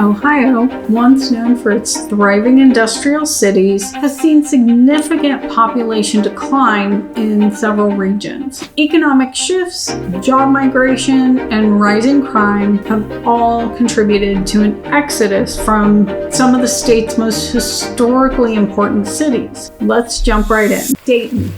Ohio, once known for its thriving industrial cities, has seen significant population decline in several regions. Economic shifts, job migration, and rising crime have all contributed to an exodus from some of the state's most historically important cities. Let's jump right in. Dayton.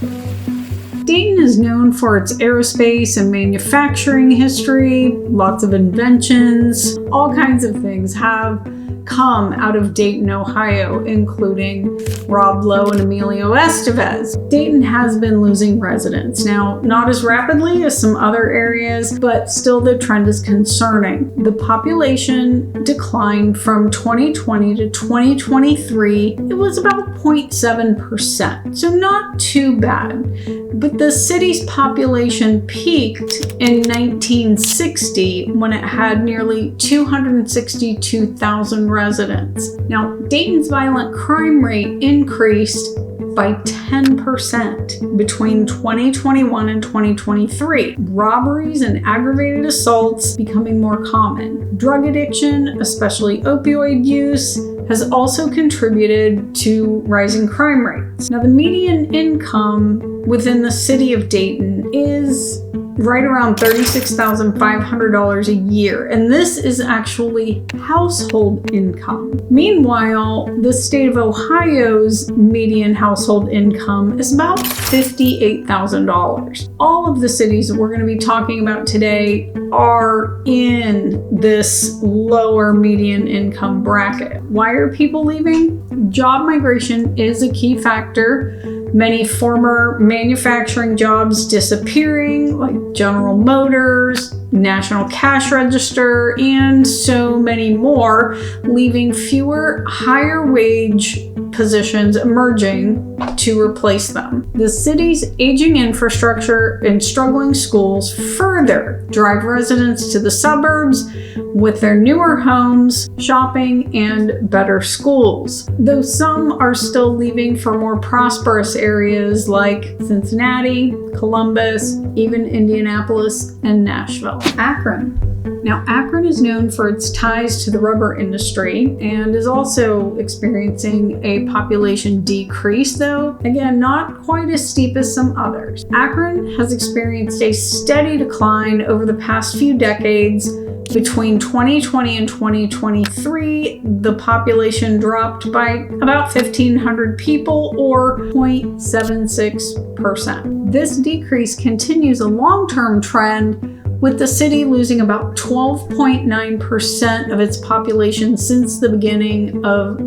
Dayton is known for its aerospace and manufacturing history. Lots of inventions, all kinds of things have come out of Dayton, Ohio, including Rob Lowe and Emilio Estevez. Dayton has been losing residents. Now, not as rapidly as some other areas, but still the trend is concerning. The population declined from 2020 to 2023. It was about 0.7%, so not too bad. But the city's population peaked in 1960 when it had nearly 262,000 residents. Now, Dayton's violent crime rate increased by 10% between 2021 and 2023. Robberies and aggravated assaults becoming more common. Drug addiction, especially opioid use, has also contributed to rising crime rates. Now, the median income within the city of Dayton is right around $36,500 a year, and this is actually household income. Meanwhile, the state of Ohio's median household income is about $58,000. All of the cities that we're going to be talking about today are in this lower median income bracket. Why are people leaving? Job migration is a key factor. Many former manufacturing jobs disappearing, like General Motors, National Cash Register, and so many more, leaving fewer higher wage positions emerging to replace them. The city's aging infrastructure and struggling schools further drive residents to the suburbs with their newer homes, shopping, and better schools. Though some are still leaving for more prosperous areas like Cincinnati, Columbus, even Indianapolis, and Nashville. Akron. Now, Akron is known for its ties to the rubber industry and is also experiencing a population decrease, though, again, not quite as steep as some others. Akron has experienced a steady decline over the past few decades. Between 2020 and 2023, the population dropped by about 1,500 people, or 0.76%. This decrease continues a long-term trend, with the city losing about 12.9% of its population since the beginning of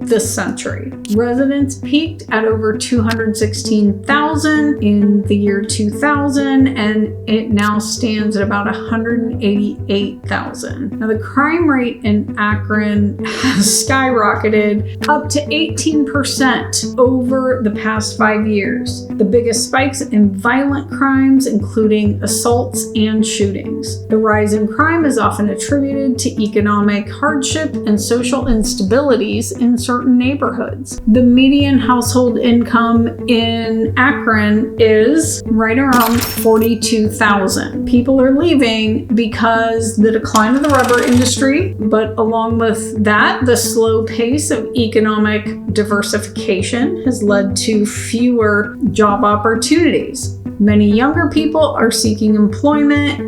this century. Residents peaked at over 216,000 in the year 2000, and it now stands at about 188,000. Now, the crime rate in Akron has skyrocketed up to 18% over the past 5 years. The biggest spikes in violent crimes, including assaults and shootings. The rise in crime is often attributed to economic hardship and social instabilities in certain neighborhoods. The median household income in Akron is right around $42,000. People are leaving because the decline of the rubber industry, but along with that, the slow pace of economic diversification has led to fewer job opportunities. Many younger people are seeking employment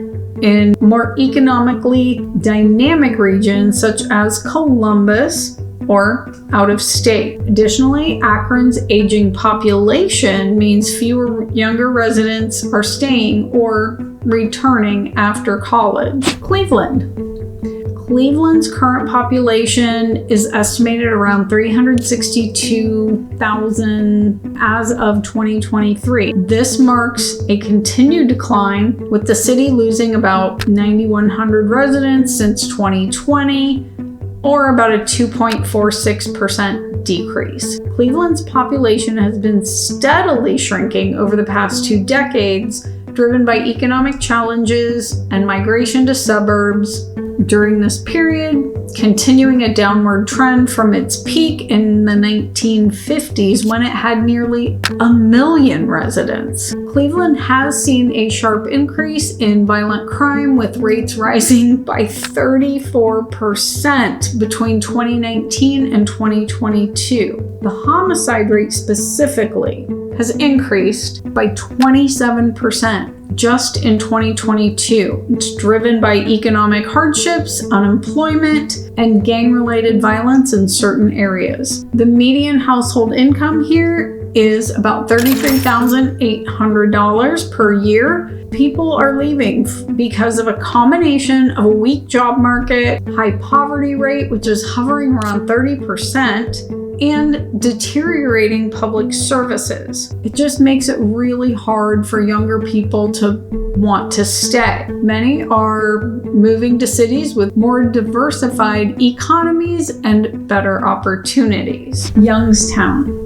in more economically dynamic regions such as Columbus or out of state. Additionally, Akron's aging population means fewer younger residents are staying or returning after college. Cleveland's current population is estimated around 362,000 as of 2023. This marks a continued decline, with the city losing about 9,100 residents since 2020, or about a 2.46% decrease. Cleveland's population has been steadily shrinking over the past 2 decades driven by economic challenges and migration to suburbs. During this period, continuing a downward trend from its peak in the 1950s when it had nearly 1 million residents. Cleveland has seen a sharp increase in violent crime, with rates rising by 34% between 2019 and 2022. The homicide rate specifically has increased by 27% just in 2022. It's driven by economic hardships, unemployment, and gang-related violence in certain areas. The median household income here is about $33,800 per year. People are leaving because of a combination of a weak job market, high poverty rate, which is hovering around 30%, and deteriorating public services. It just makes it really hard for younger people to want to stay. Many are moving to cities with more diversified economies and better opportunities. Youngstown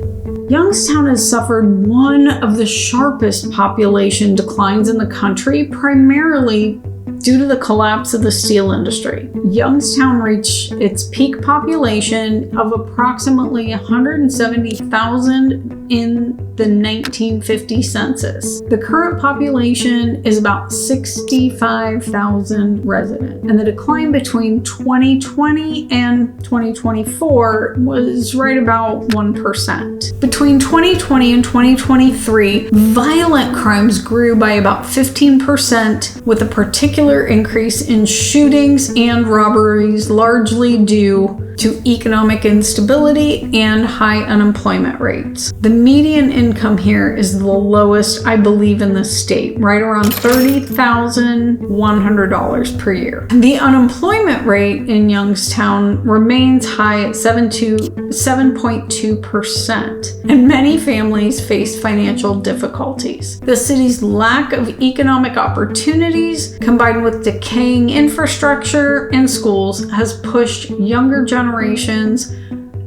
has suffered one of the sharpest population declines in the country, primarily due to the collapse of the steel industry. Youngstown reached its peak population of approximately 170,000 in the 1950 census. The current population is about 65,000 residents, and the decline between 2020 and 2024 was right about 1%. Between 2020 and 2023, violent crimes grew by about 15%, with a particular increase in shootings and robberies, largely due to economic instability and high unemployment rates. The median income here is the lowest, I believe, in the state, right around $30,100 per year. The unemployment rate in Youngstown remains high at 7.2%, and many families face financial difficulties. The city's lack of economic opportunities, combined with decaying infrastructure and schools, has pushed younger generations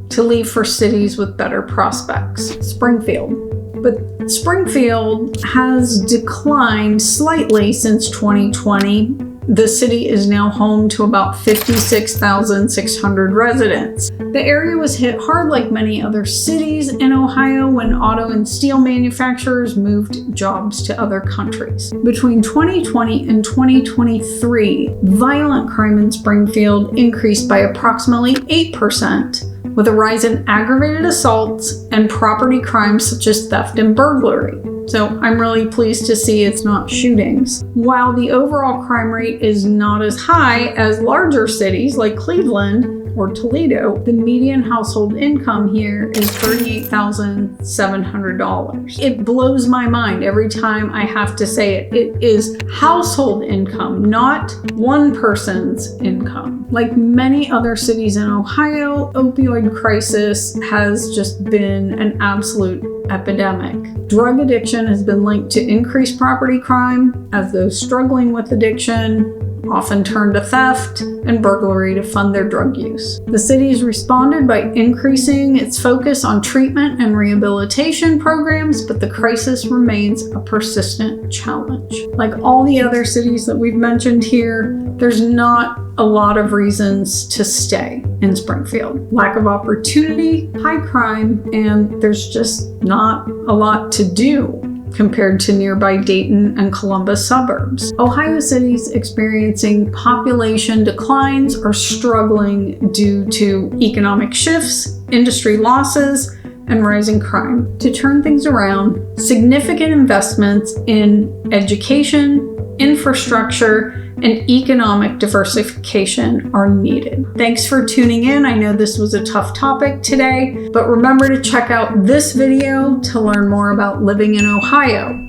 to leave for cities with better prospects. But Springfield has declined slightly since 2020. The city is now home to about 56,600 residents. The area was hit hard, like many other cities in Ohio, when auto and steel manufacturers moved jobs to other countries. Between 2020 and 2023, violent crime in Springfield increased by approximately 8%, with a rise in aggravated assaults and property crimes such as theft and burglary. So I'm really pleased to see it's not shootings. While the overall crime rate is not as high as larger cities like Cleveland or Toledo, the median household income here is $38,700. It blows my mind every time I have to say it. It is household income, not one person's income. Like many other cities in Ohio, opioid crisis has just been an absolute epidemic. Drug addiction has been linked to increased property crime, as those struggling with addiction often turn to theft and burglary to fund their drug use. The city has responded by increasing its focus on treatment and rehabilitation programs, but the crisis remains a persistent challenge. Like all the other cities that we've mentioned here, there's not a lot of reasons to stay in Springfield. Lack of opportunity, high crime, and there's just not a lot to do compared to nearby Dayton and Columbus suburbs. Ohio cities experiencing population declines are struggling due to economic shifts, industry losses, and rising crime. To turn things around, significant investments in education, infrastructure, and economic diversification are needed. Thanks for tuning in. I know this was a tough topic today, but remember to check out this video to learn more about living in Ohio.